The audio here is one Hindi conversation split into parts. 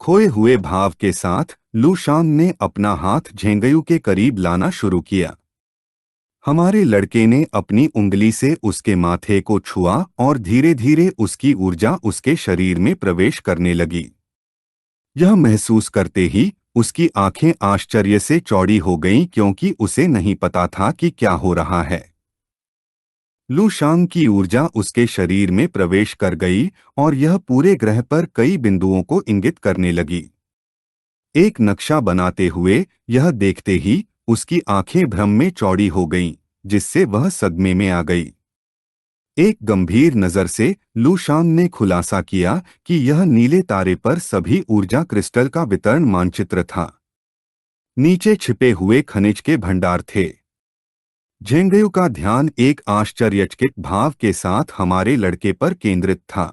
खोए हुए भाव के साथ लू शांग ने अपना हाथ झेंगयू के करीब लाना शुरू किया। हमारे लड़के ने अपनी उंगली से उसके माथे को छुआ और धीरे धीरे उसकी ऊर्जा उसके शरीर में प्रवेश करने लगी। यह महसूस करते ही उसकी आंखें आश्चर्य से चौड़ी हो गईं क्योंकि उसे नहीं पता था कि क्या हो रहा है। लू शांग की ऊर्जा उसके शरीर में प्रवेश कर गई और यह पूरे ग्रह पर कई बिंदुओं को इंगित करने लगी। एक नक्शा बनाते हुए यह देखते ही उसकी आंखें भ्रम में चौड़ी हो गईं, जिससे वह सदमे में आ गई। एक गंभीर नजर से लू शांग ने खुलासा किया कि यह नीले तारे पर सभी ऊर्जा क्रिस्टल का वितरण मानचित्र था। नीचे छिपे हुए खनिज के भंडार थे। झेंगयू का ध्यान एक आश्चर्यचकित भाव के साथ हमारे लड़के पर केंद्रित था।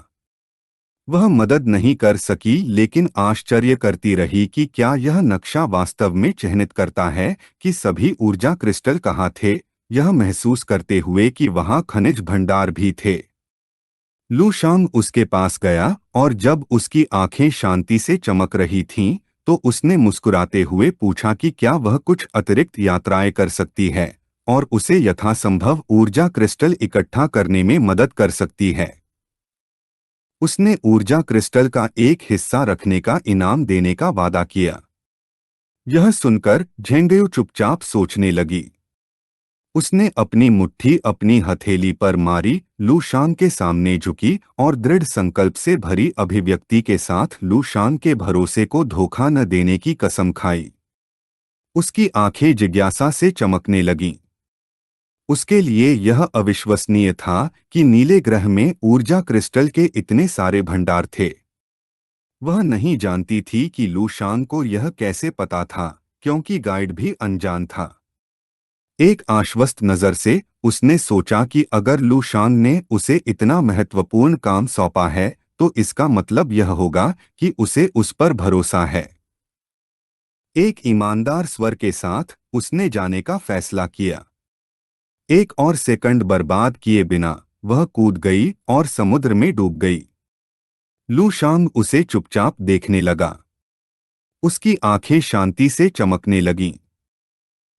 वह मदद नहीं कर सकी लेकिन आश्चर्य करती रही कि क्या यह नक्शा वास्तव में चिह्नित करता है कि सभी ऊर्जा क्रिस्टल कहाँ थे, यह महसूस करते हुए कि वहां खनिज भंडार भी थे। लू शांग उसके पास गया और जब उसकी आंखें शांति से चमक रही थीं, तो उसने मुस्कुराते हुए पूछा कि क्या वह कुछ अतिरिक्त यात्राएं कर सकती है और उसे यथासंभव ऊर्जा क्रिस्टल इकट्ठा करने में मदद कर सकती है। उसने ऊर्जा क्रिस्टल का एक हिस्सा रखने का इनाम देने का वादा किया। यह सुनकर झेंगयू चुपचाप सोचने लगी। उसने अपनी मुट्ठी अपनी हथेली पर मारी, लू शांग के सामने झुकी और दृढ़ संकल्प से भरी अभिव्यक्ति के साथ लू शांग के भरोसे को धोखा न देने की कसम खाई। उसकी आंखें जिज्ञासा से चमकने लगीं। उसके लिए यह अविश्वसनीय था कि नीले ग्रह में ऊर्जा क्रिस्टल के इतने सारे भंडार थे। वह नहीं जानती थी कि लू शांग को यह कैसे पता था, क्योंकि गाइड भी अनजान था। एक आश्वस्त नजर से उसने सोचा कि अगर लू शांग ने उसे इतना महत्वपूर्ण काम सौंपा है तो इसका मतलब यह होगा कि उसे उस पर भरोसा है। एक ईमानदार स्वर के साथ उसने जाने का फैसला किया। एक और सेकंड बर्बाद किए बिना वह कूद गई और समुद्र में डूब गई। लू शांग उसे चुपचाप देखने लगा। उसकी आंखें शांति से चमकने लगीं।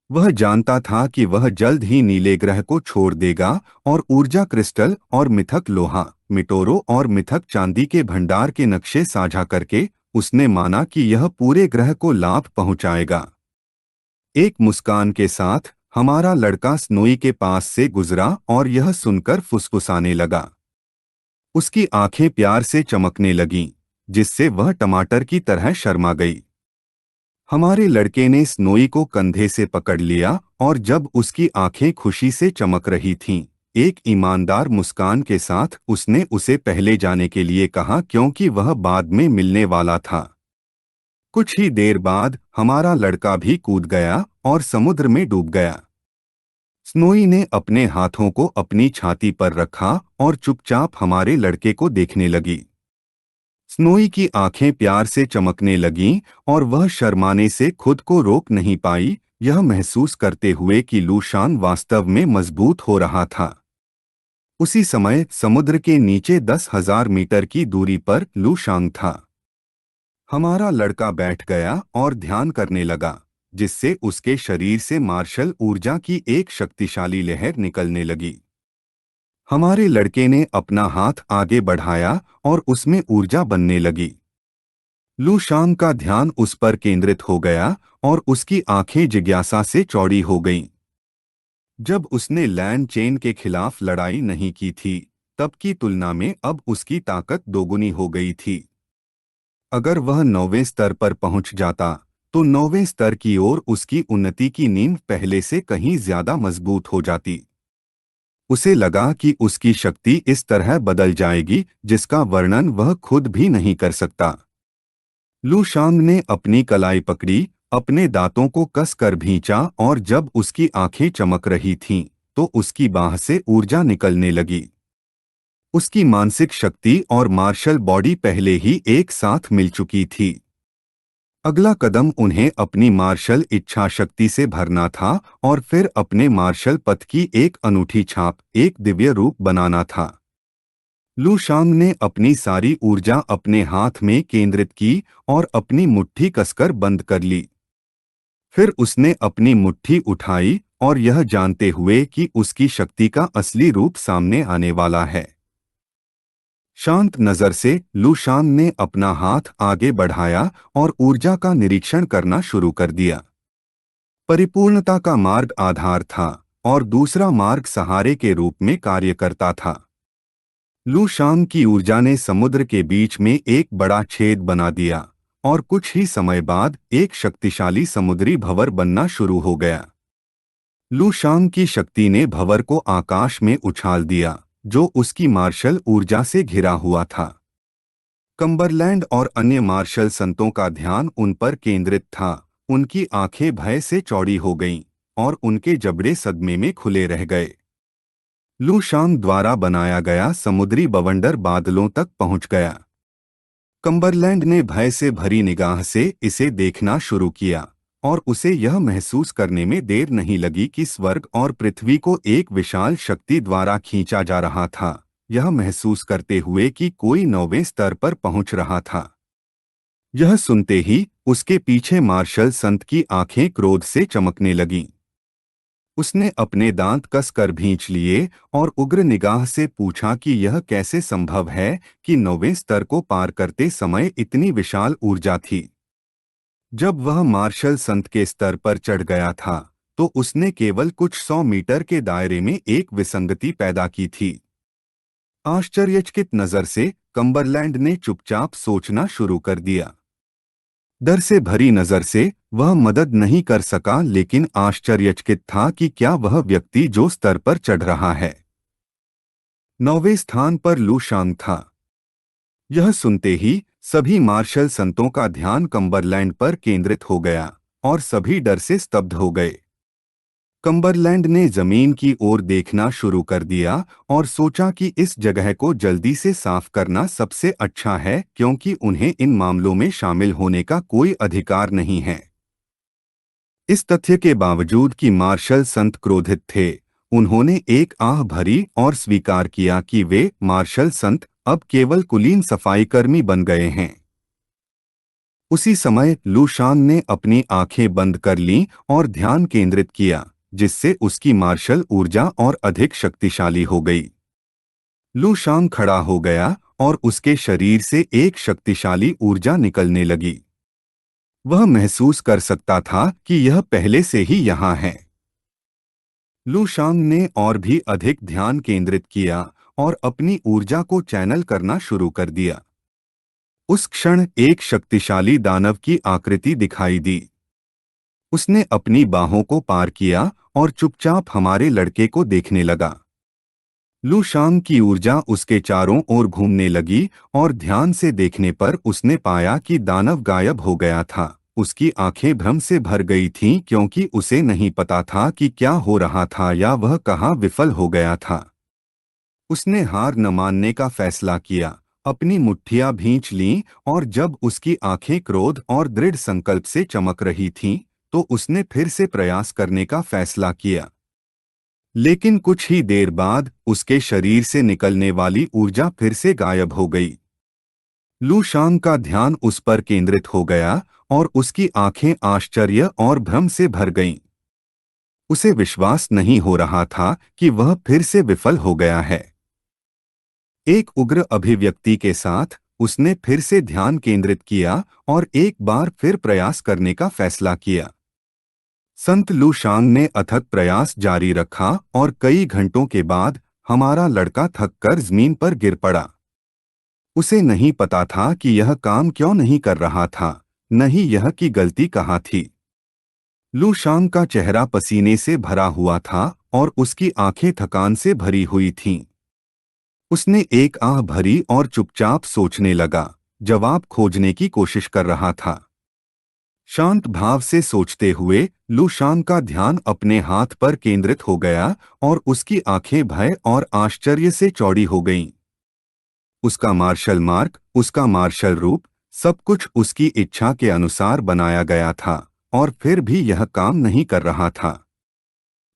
वह जानता था कि वह जल्द ही नीले ग्रह को छोड़ देगा और ऊर्जा क्रिस्टल और मिथक लोहा, मिटोरो और मिथक चांदी के भंडार के नक्शे साझा करके उसने माना कि यह पूरे ग्रह को लाभ पहुंचाएगा। एक मुस्कान के साथ हमारा लड़का स्नोई के पास से गुजरा और यह सुनकर फुसफुसाने लगा। उसकी आंखें प्यार से चमकने लगीं, जिससे वह टमाटर की तरह शर्मा गई। हमारे लड़के ने स्नोई को कंधे से पकड़ लिया और जब उसकी आंखें खुशी से चमक रही थीं, एक ईमानदार मुस्कान के साथ उसने उसे पहले जाने के लिए कहा क्योंकि वह बाद में मिलने वाला था। कुछ ही देर बाद हमारा लड़का भी कूद गया और समुद्र में डूब गया। स्नोई ने अपने हाथों को अपनी छाती पर रखा और चुपचाप हमारे लड़के को देखने लगी। स्नोई की आंखें प्यार से चमकने लगीं और वह शर्माने से खुद को रोक नहीं पाई, यह महसूस करते हुए कि लू शांग वास्तव में मजबूत हो रहा था। उसी समय समुद्र के नीचे 10,000 मीटर की दूरी पर लू शांग था। हमारा लड़का बैठ गया और ध्यान करने लगा, जिससे उसके शरीर से मार्शल ऊर्जा की एक शक्तिशाली लहर निकलने लगी। हमारे लड़के ने अपना हाथ आगे बढ़ाया और उसमें ऊर्जा बनने लगी। लू शांग का ध्यान उस पर केंद्रित हो गया और उसकी आंखें जिज्ञासा से चौड़ी हो गईं। जब उसने लैंड चेन के खिलाफ लड़ाई नहीं की थी, तब की तुलना में अब उसकी ताकत दोगुनी हो गई थी। अगर वह 9वें स्तर पर पहुंच जाता, तो 9वें स्तर की ओर उसकी उन्नति की नींव पहले से कहीं ज्यादा मजबूत हो जाती। उसे लगा कि उसकी शक्ति इस तरह बदल जाएगी जिसका वर्णन वह खुद भी नहीं कर सकता। लू शांग ने अपनी कलाई पकड़ी, अपने दांतों को कसकर भींचा और जब उसकी आंखें चमक रही थीं, तो उसकी बाह से ऊर्जा निकलने लगी। उसकी मानसिक शक्ति और मार्शल बॉडी पहले ही एक साथ मिल चुकी थी। अगला कदम उन्हें अपनी मार्शल इच्छा शक्ति से भरना था और फिर अपने मार्शल पथ की एक अनूठी छाप, एक दिव्य रूप बनाना था। लू शांग ने अपनी सारी ऊर्जा अपने हाथ में केंद्रित की और अपनी मुट्ठी कसकर बंद कर ली। फिर उसने अपनी मुट्ठी उठाई और यह जानते हुए कि उसकी शक्ति का असली रूप सामने आने वाला है। शांत नजर से लू शांग ने अपना हाथ आगे बढ़ाया और ऊर्जा का निरीक्षण करना शुरू कर दिया। परिपूर्णता का मार्ग आधार था और दूसरा मार्ग सहारे के रूप में कार्य करता था। लू शांग की ऊर्जा ने समुद्र के बीच में एक बड़ा छेद बना दिया और कुछ ही समय बाद एक शक्तिशाली समुद्री भंवर बनना शुरू हो गया। लू शांग की शक्ति ने भंवर को आकाश में उछाल दिया, जो उसकी मार्शल ऊर्जा से घिरा हुआ था। कम्बरलैंड और अन्य मार्शल संतों का ध्यान उन पर केंद्रित था। उनकी आंखें भय से चौड़ी हो गईं और उनके जबड़े सदमे में खुले रह गए। लू शांग द्वारा बनाया गया समुद्री बवंडर बादलों तक पहुंच गया। कम्बरलैंड ने भय से भरी निगाह से इसे देखना शुरू किया और उसे यह महसूस करने में देर नहीं लगी कि स्वर्ग और पृथ्वी को एक विशाल शक्ति द्वारा खींचा जा रहा था, यह महसूस करते हुए कि कोई 9वें स्तर पर पहुंच रहा था। यह सुनते ही उसके पीछे मार्शल संत की आंखें क्रोध से चमकने लगीं। उसने अपने दांत कसकर भींच लिए और उग्र निगाह से पूछा कि यह कैसे संभव है कि 9वें स्तर को पार करते समय इतनी विशाल ऊर्जा थी। जब वह मार्शल संत के स्तर पर चढ़ गया था तो उसने केवल कुछ 100 मीटर के दायरे में एक विसंगति पैदा की थी। आश्चर्यचकित नजर से कम्बरलैंड ने चुपचाप सोचना शुरू कर दिया। डर से भरी नजर से वह मदद नहीं कर सका, लेकिन आश्चर्यचकित था कि क्या वह व्यक्ति जो स्तर पर चढ़ रहा है 9वें स्थान पर लू शांग था। यह सुनते ही सभी मार्शल संतों का ध्यान कम्बरलैंड पर केंद्रित हो गया और सभी डर से स्तब्ध हो गए। कम्बरलैंड ने जमीन की ओर देखना शुरू कर दिया और सोचा कि इस जगह को जल्दी से साफ करना सबसे अच्छा है, क्योंकि उन्हें इन मामलों में शामिल होने का कोई अधिकार नहीं है। इस तथ्य के बावजूद कि मार्शल संत क्रोधित थे, उन्होंने एक आह भरी और स्वीकार किया कि वे मार्शल संत अब केवल कुलीन सफाईकर्मी बन गए हैं। उसी समय लू शांग ने अपनी आंखें बंद कर लीं और ध्यान केंद्रित किया, जिससे उसकी मार्शल ऊर्जा और अधिक शक्तिशाली हो गई। लू शांग खड़ा हो गया और उसके शरीर से एक शक्तिशाली ऊर्जा निकलने लगी। वह महसूस कर सकता था कि यह पहले से ही यहाँ है। लू शांग ने और भी अधिक ध्यान केंद्रित किया और अपनी ऊर्जा को चैनल करना शुरू कर दिया। उस क्षण एक शक्तिशाली दानव की आकृति दिखाई दी। उसने अपनी बाहों को पार किया और चुपचाप हमारे लड़के को देखने लगा। लू शांग की ऊर्जा उसके चारों ओर घूमने लगी और ध्यान से देखने पर उसने पाया कि दानव गायब हो गया था। उसकी आंखें भ्रम से भर गई थीं, क्योंकि उसे नहीं पता था कि क्या हो रहा था या वह कहाँ विफल हो गया था। उसने हार न मानने का फैसला किया, अपनी मुट्ठियां भींच लीं और जब उसकी आंखें क्रोध और दृढ़ संकल्प से चमक रही थीं, तो उसने फिर से प्रयास करने का फैसला किया। लेकिन कुछ ही देर बाद उसके शरीर से निकलने वाली ऊर्जा फिर से गायब हो गई। लू शांग का ध्यान उस पर केंद्रित हो गया और उसकी आंखें आश्चर्य और भ्रम से भर गईं। उसे विश्वास नहीं हो रहा था कि वह फिर से विफल हो गया है। एक उग्र अभिव्यक्ति के साथ उसने फिर से ध्यान केंद्रित किया और एक बार फिर प्रयास करने का फैसला किया। संत लू शांग ने अथक प्रयास जारी रखा और कई घंटों के बाद हमारा लड़का थककर जमीन पर गिर पड़ा। उसे नहीं पता था कि यह काम क्यों नहीं कर रहा था, न ही यह कि गलती कहाँ थी। लू शांग का चेहरा पसीने से भरा हुआ था और उसकी आंखें थकान से भरी हुई थीं। उसने एक आह भरी और चुपचाप सोचने लगा, जवाब खोजने की कोशिश कर रहा था। शांत भाव से सोचते हुए लू शांग का ध्यान अपने हाथ पर केंद्रित हो गया और उसकी आंखें भय और आश्चर्य से चौड़ी हो गईं। उसका मार्शल मार्ग, उसका मार्शल रूप, सब कुछ उसकी इच्छा के अनुसार बनाया गया था, और फिर भी यह काम नहीं कर रहा था।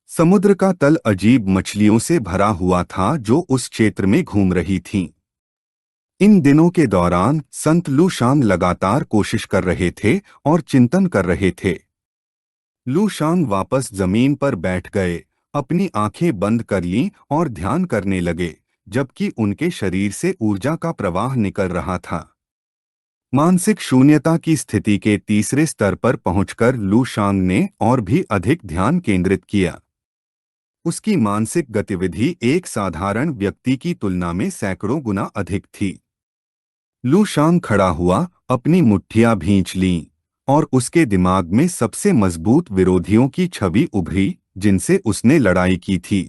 समुद्र का तल अजीब मछलियों से भरा हुआ था जो उस क्षेत्र में घूम रही थीं। इन दिनों के दौरान संत लू शांग लगातार कोशिश कर रहे थे और चिंतन कर रहे थे। लू शांग वापस जमीन पर बैठ गए, अपनी आंखें बंद कर लीं और ध्यान करने लगे, जबकि उनके शरीर से ऊर्जा का प्रवाह निकल रहा था। मानसिक शून्यता की स्थिति के तीसरे स्तर पर पहुंचकर लू शांग ने और भी अधिक ध्यान केंद्रित किया। उसकी मानसिक गतिविधि एक साधारण व्यक्ति की तुलना में सैकड़ों गुना अधिक थी। लू शांग खड़ा हुआ, अपनी मुट्ठियां भींच लीं और उसके दिमाग में सबसे मजबूत विरोधियों की छवि उभरी जिनसे उसने लड़ाई की थी।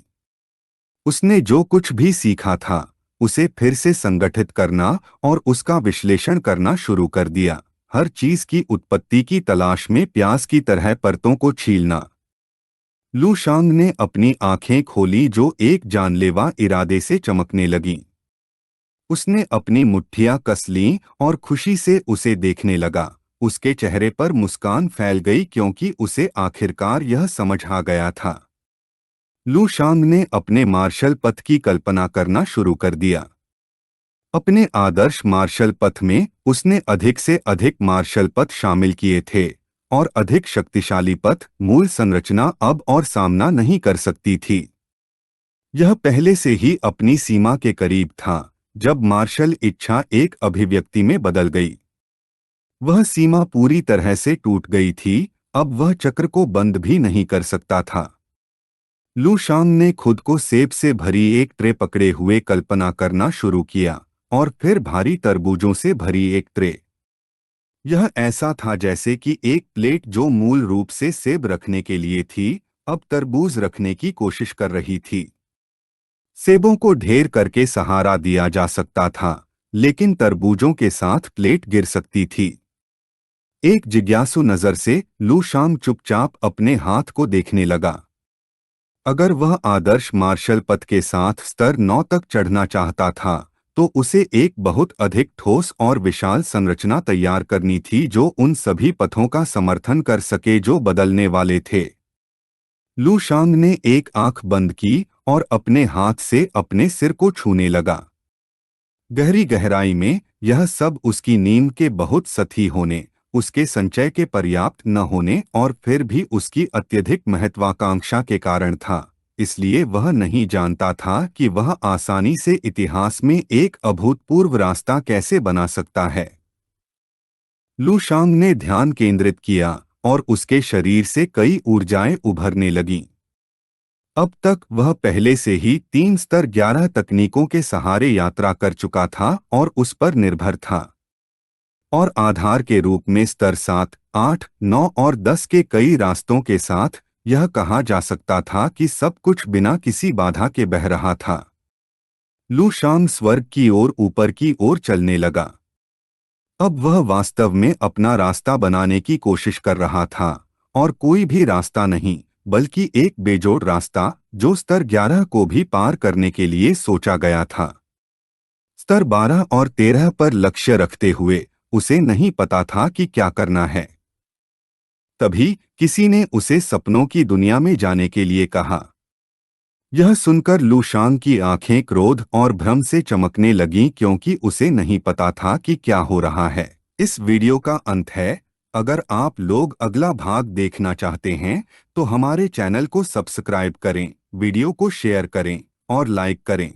उसने जो कुछ भी सीखा था उसे फिर से संगठित करना और उसका विश्लेषण करना शुरू कर दिया, हर चीज की उत्पत्ति की तलाश में प्यास की तरह परतों को छीलना। लू शांग ने अपनी आंखें खोली जो एक जानलेवा इरादे से चमकने लगीं। उसने अपनी मुट्ठियां कस लीं और खुशी से उसे देखने लगा। उसके चेहरे पर मुस्कान फैल गई क्योंकि उसे आखिरकार यह समझ आ गया था। लू शांग ने अपने मार्शल पथ की कल्पना करना शुरू कर दिया। अपने आदर्श मार्शल पथ में उसने अधिक से अधिक मार्शल पथ शामिल किए थे और अधिक शक्तिशाली पथ मूल संरचना अब और सामना नहीं कर सकती थी। यह पहले से ही अपनी सीमा के करीब था जब मार्शल इच्छा एक अभिव्यक्ति में बदल गई। वह सीमा पूरी तरह से टूट गई थी, अब वह चक्र को बंद भी नहीं कर सकता था। लू शांग ने खुद को सेब से भरी एक ट्रे पकड़े हुए कल्पना करना शुरू किया और फिर भारी तरबूजों से भरी एक ट्रे। यह ऐसा था जैसे कि एक प्लेट जो मूल रूप से सेब रखने के लिए थी, अब तरबूज रखने की कोशिश कर रही थी। सेबों को ढेर करके सहारा दिया जा सकता था, लेकिन तरबूजों के साथ प्लेट गिर सकती थी। एक जिज्ञासु नजर से लू शांग चुपचाप अपने हाथ को देखने लगा। अगर वह आदर्श मार्शल पथ के साथ स्तर 9 तक चढ़ना चाहता था तो उसे एक बहुत अधिक ठोस और विशाल संरचना तैयार करनी थी जो उन सभी पथों का समर्थन कर सके जो बदलने वाले थे। लू शांग ने एक आंख बंद की और अपने हाथ से अपने सिर को छूने लगा। गहरी गहराई में यह सब उसकी नींद के बहुत सती होने, उसके संचय के पर्याप्त न होने और फिर भी उसकी अत्यधिक महत्वाकांक्षा के कारण था। इसलिए वह नहीं जानता था कि वह आसानी से इतिहास में एक अभूतपूर्व रास्ता कैसे बना सकता है। लू शांग ने ध्यान केंद्रित किया और उसके शरीर से कई ऊर्जाएं उभरने लगीं। अब तक वह पहले से ही 3 स्तर 11 तकनीकों के सहारे यात्रा कर चुका था और उस पर निर्भर था। और आधार के रूप में स्तर 7, 8, 9 और 10 के कई रास्तों के साथ यह कहा जा सकता था कि सब कुछ बिना किसी बाधा के बह रहा था। लू शांग स्वर्ग की ओर ऊपर की ओर चलने लगा। अब वह वास्तव में अपना रास्ता बनाने की कोशिश कर रहा था और कोई भी रास्ता नहीं बल्कि एक बेजोड़ रास्ता जो स्तर 11 को भी पार करने के लिए सोचा गया था। स्तर 12 और 13 पर लक्ष्य रखते हुए उसे नहीं पता था कि क्या करना है। तभी किसी ने उसे सपनों की दुनिया में जाने के लिए कहा। यह सुनकर लू शांग की आंखें क्रोध और भ्रम से चमकने लगीं क्योंकि उसे नहीं पता था कि क्या हो रहा है। इस वीडियो का अंत है। अगर आप लोग अगला भाग देखना चाहते हैं तो हमारे चैनल को सब्सक्राइब करें, वीडियो को शेयर करें और लाइक करें।